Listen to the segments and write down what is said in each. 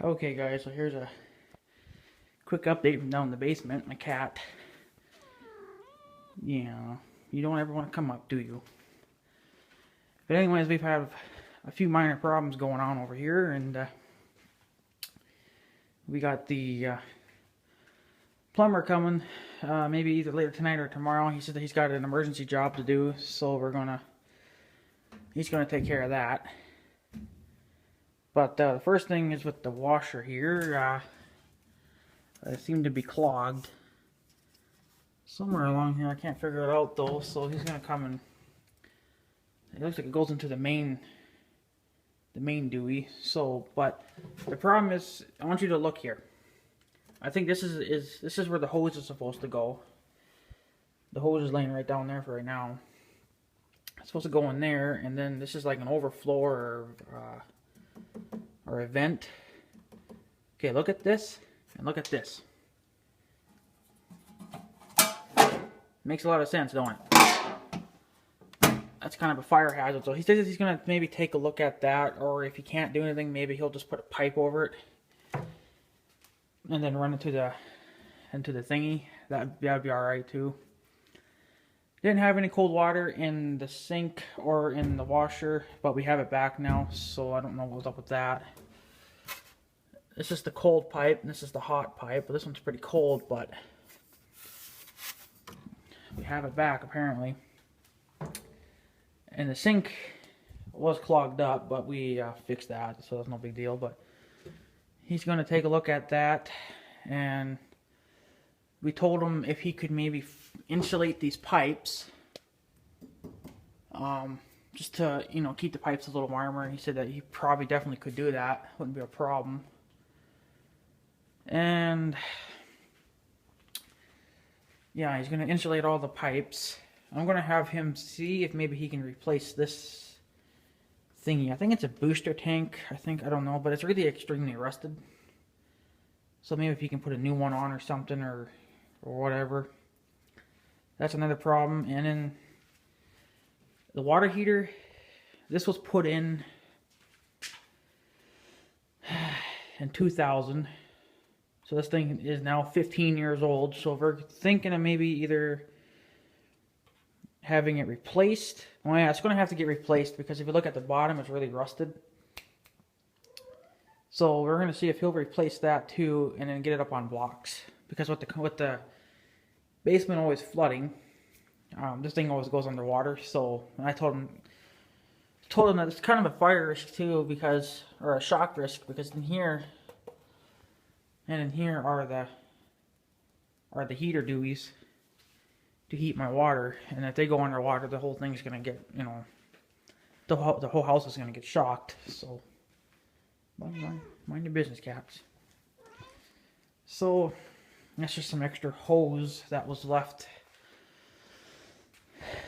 Okay guys, so here's a quick update from down in the basement. My cat. Yeah, you don't ever want to come up, do you? But anyways, we've had a few minor problems going on over here, and we got the plumber coming, maybe either later tonight or tomorrow. He said that he's got an emergency job to do, so he's gonna take care of that. But the first thing is with the washer here. It seemed to be clogged somewhere along here. I can't figure it out though, so he's gonna come and it looks like it goes into the main dewey. So, but the problem is, I want you to look here. I think this is where the hose is supposed to go. The hose is laying right down there for right now. It's supposed to go in there, and then this is like an overflow or a vent. Okay, look at this and look at this. Makes a lot of sense, don't it? That's kind of a fire hazard. So he says he's gonna maybe take a look at that, or if he can't do anything, maybe he'll just put a pipe over it and then run into the thingy. That'd be all right too. Didn't have any cold water in the sink or in the washer, but we have it back now, so I don't know what's up with that. This is the cold pipe, and this is the hot pipe. But this one's pretty cold, but we have it back apparently. And the sink was clogged up, but we fixed that, so that's no big deal. But he's going to take a look at that, and we told him if he could maybe insulate these pipes, just to, you know, keep the pipes a little warmer. He said that he probably definitely could do that. Wouldn't be a problem. And yeah, he's going to insulate all the pipes. I'm going to have him see if maybe he can replace this thingy. I think it's a booster tank. I don't know, but it's really extremely rusted. So maybe if he can put a new one on or something, or whatever. That's another problem. And then the water heater, this was put in 2000. So this thing is now 15 years old. So if we're thinking of maybe either having it replaced. Well, yeah, it's going to have to get replaced, because if you look at the bottom, it's really rusted. So we're going to see if he'll replace that too, and then get it up on blocks. Because with the basement always flooding, this thing always goes underwater. So I told him that it's kind of a fire risk too, because, or a shock risk, because in here and in here are the heater deweys to heat my water, and if they go underwater, the whole thing's gonna get, you know, the whole house is gonna get shocked. So mind your business, cats. So that's just some extra hose that was left.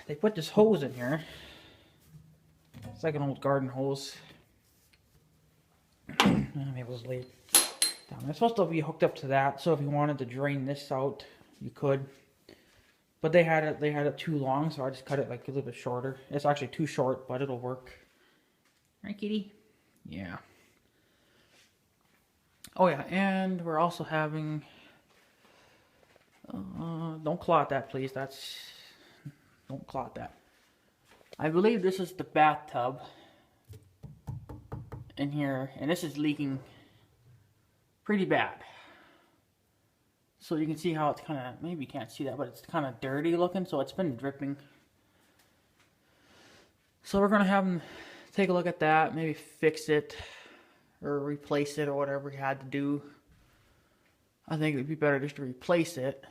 They put this hose in here. It's like an old garden hose. Maybe it was laid down. It's supposed to be hooked up to that, so if you wanted to drain this out, you could. But they had it too long, so I just cut it like a little bit shorter. It's actually too short, but it'll work. Right, kitty? Yeah. Oh yeah, and we're also having... don't clot that, please. Don't clot that. I believe this is the bathtub in here, and this is leaking pretty bad. So you can see how it's kind of, maybe you can't see that, but it's kind of dirty looking, so it's been dripping. So we're going to have him take a look at that, maybe fix it, or replace it, or whatever he had to do. I think it would be better just to replace it.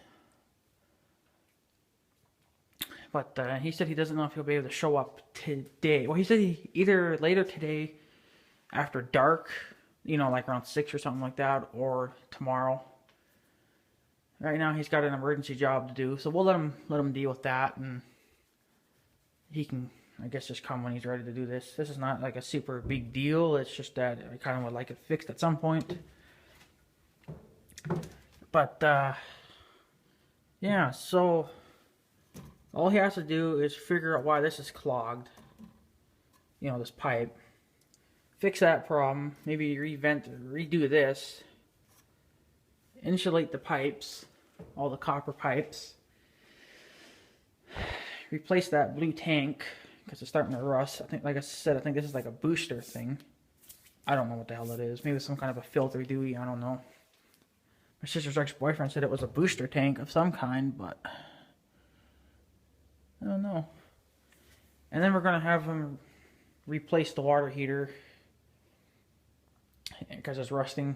But he said he doesn't know if he'll be able to show up today. Well, he said either later today after dark, you know, like around 6 or something like that, or tomorrow. Right now he's got an emergency job to do, so we'll let him deal with that, and he can, I guess, just come when he's ready to do this. This is not like a super big deal. It's just that I kind of would like it fixed at some point. But yeah, so all he has to do is figure out why this is clogged. You know, this pipe. fix that problem, maybe redo this, insulate the pipes, all the copper pipes, replace that blue tank because it's starting to rust. I think, like I said, I think this is like a booster thing. I don't know what the hell it is. Maybe it's some kind of a filter Dewey. I don't know. My sister's ex-boyfriend said it was a booster tank of some kind, but I don't know. And then we're going to have him replace the water heater because it's rusting.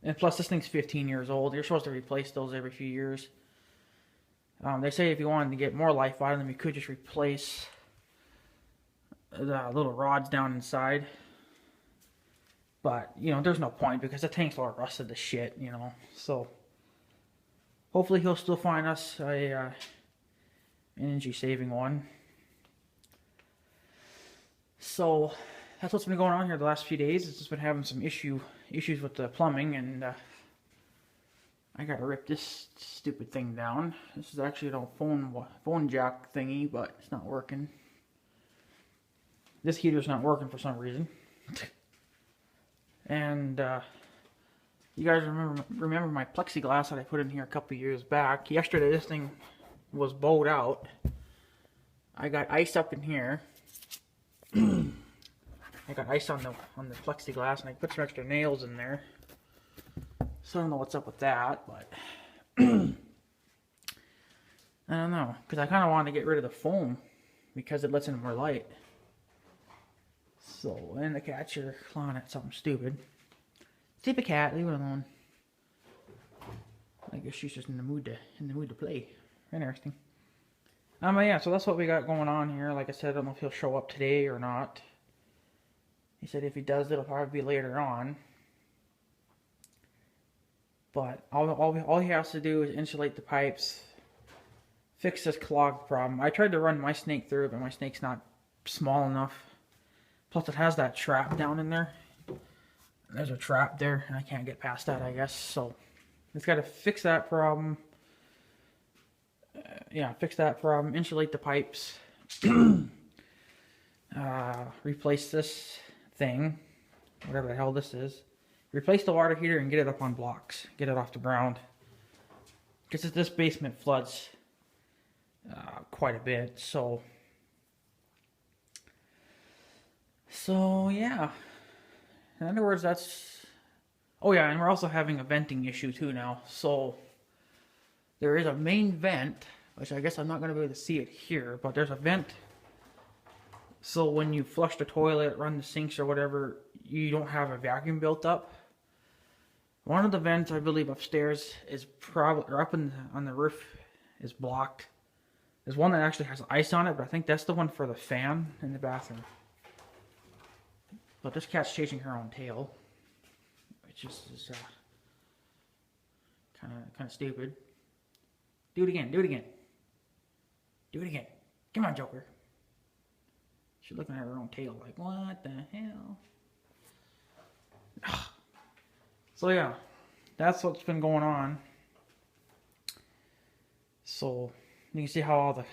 And plus, this thing's 15 years old. You're supposed to replace those every few years. They say if you wanted to get more life out of them, you could just replace the little rods down inside. But, you know, there's no point because the tank's all rusted to shit, you know. So, hopefully he'll still find us a energy-saving one. So, that's what's been going on here the last few days. It's just been having some issues with the plumbing, and I gotta rip this stupid thing down. This is actually a phone jack thingy, but it's not working. This heater's not working for some reason. And you guys remember my plexiglass that I put in here a couple years back. Yesterday this thing was bowed out. I got ice up in here. I got ice on the plexiglass, and I put some extra nails in there. So I don't know what's up with that, but I don't know, because I kind of wanted to get rid of the foam because it lets in more light. So, and the cats are clawing at something stupid. Stupid cat, leave it alone. I guess she's just in the mood to play. Interesting. But yeah, so that's what we got going on here. Like I said, I don't know if he'll show up today or not. He said if he does, it'll probably be later on. But all he has to do is insulate the pipes, fix this clog problem. I tried to run my snake through it, but my snake's not small enough. Plus it has that trap down in there. There's a trap there, and I can't get past that, I guess. So, it's got to fix that problem. Yeah, fix that problem. Insulate the pipes. Replace this thing. Whatever the hell this is. Replace the water heater and get it up on blocks. Get it off the ground. Because this basement floods quite a bit. So yeah. In other words, that's... Oh yeah, and we're also having a venting issue too now. So there is a main vent, which I guess I'm not going to be able to see it here, but there's a vent. So when you flush the toilet, run the sinks or whatever, you don't have a vacuum built up. One of the vents, I believe, upstairs is probably, or up on the roof, is blocked. There's one that actually has ice on it, but I think that's the one for the fan in the bathroom. But this cat's chasing her own tail, which is kind of stupid. Do it again. Do it again. Do it again. Come on, Joker. She's looking at her own tail like, what the hell? So yeah, that's what's been going on. So you can see how all the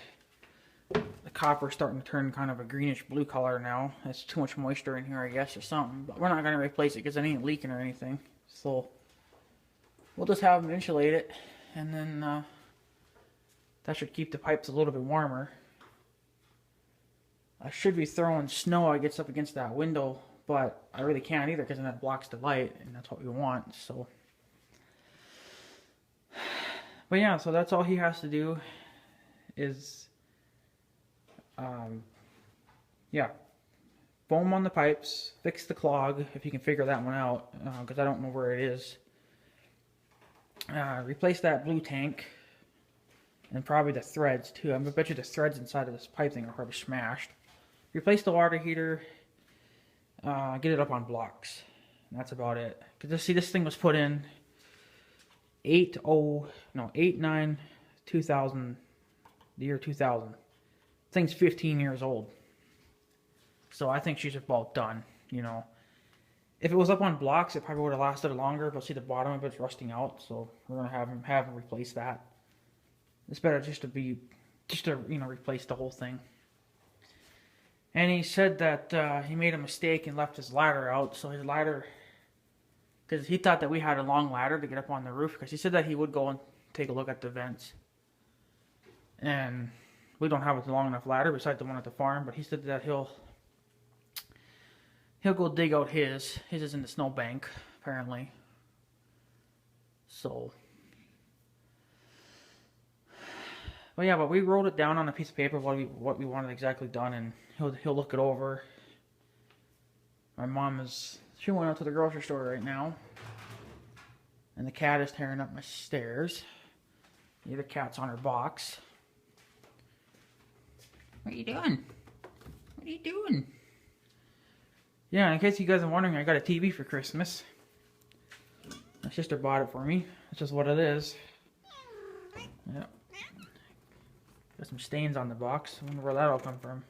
copper is starting to turn kind of a greenish blue color now. There's too much moisture in here, I guess, or something. But we're not going to replace it because it ain't leaking or anything. So we'll just have them insulate it, and then that should keep the pipes a little bit warmer. I should be throwing snow that gets up against that window, but I really can't either because then that blocks the light, and that's what we want. So, but yeah, so that's all he has to do is, yeah, foam on the pipes, fix the clog if you can figure that one out, because I don't know where it is. Replace that blue tank, and probably the threads too. I'm gonna bet you the threads inside of this pipe thing are probably smashed. Replace the water heater. Get it up on blocks. And that's about it. Because see, this thing was put in 8/9/2000, the year 2000. Thing's 15 years old. So I think she's about done. You know, if it was up on blocks, it probably would have lasted longer. But see, the bottom of it's rusting out, so we're gonna have him replace that. It's better just to replace the whole thing. And he said that he made a mistake and left his ladder out. So his ladder, because he thought that we had a long ladder to get up on the roof. Because he said that he would go and take a look at the vents. And we don't have a long enough ladder besides the one at the farm. But he said that he'll go dig out his. His is in the snowbank, apparently. So. But yeah, but we wrote it down on a piece of paper what we wanted exactly done, and he'll look it over. My mom she went out to the grocery store right now, and the cat is tearing up my stairs. The other cat's on her box. What are you doing? What are you doing? Yeah, in case you guys are wondering, I got a TV for Christmas. My sister bought it for me. That's just what it is. Yeah. Got some stains on the box. I wonder where that all come from.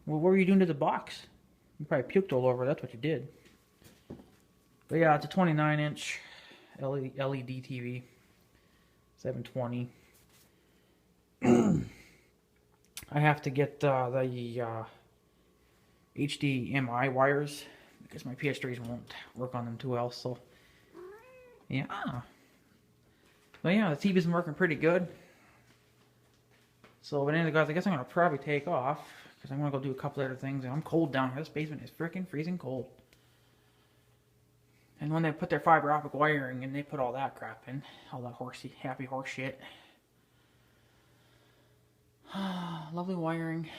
Well, what were you doing to the box? You probably puked all over. That's what you did. But yeah, it's a 29-inch LED TV. 720. I have to get the HDMI wires because my PS3s won't work on them too well. So yeah. But yeah, the TV's been working pretty good. So, but anyway, guys, I guess I'm going to probably take off because I'm going to go do a couple other things. And I'm cold down here. This basement is freaking freezing cold. And when they put their fiber optic wiring in, they put all that crap in. All that happy horse shit. Lovely wiring.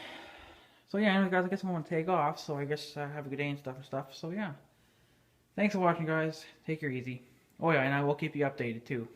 So, yeah, anyway, guys, I guess I'm going to take off. So, I guess have a good day and stuff. So, yeah. Thanks for watching, guys. Take her easy. Oh, yeah, and I will keep you updated, too.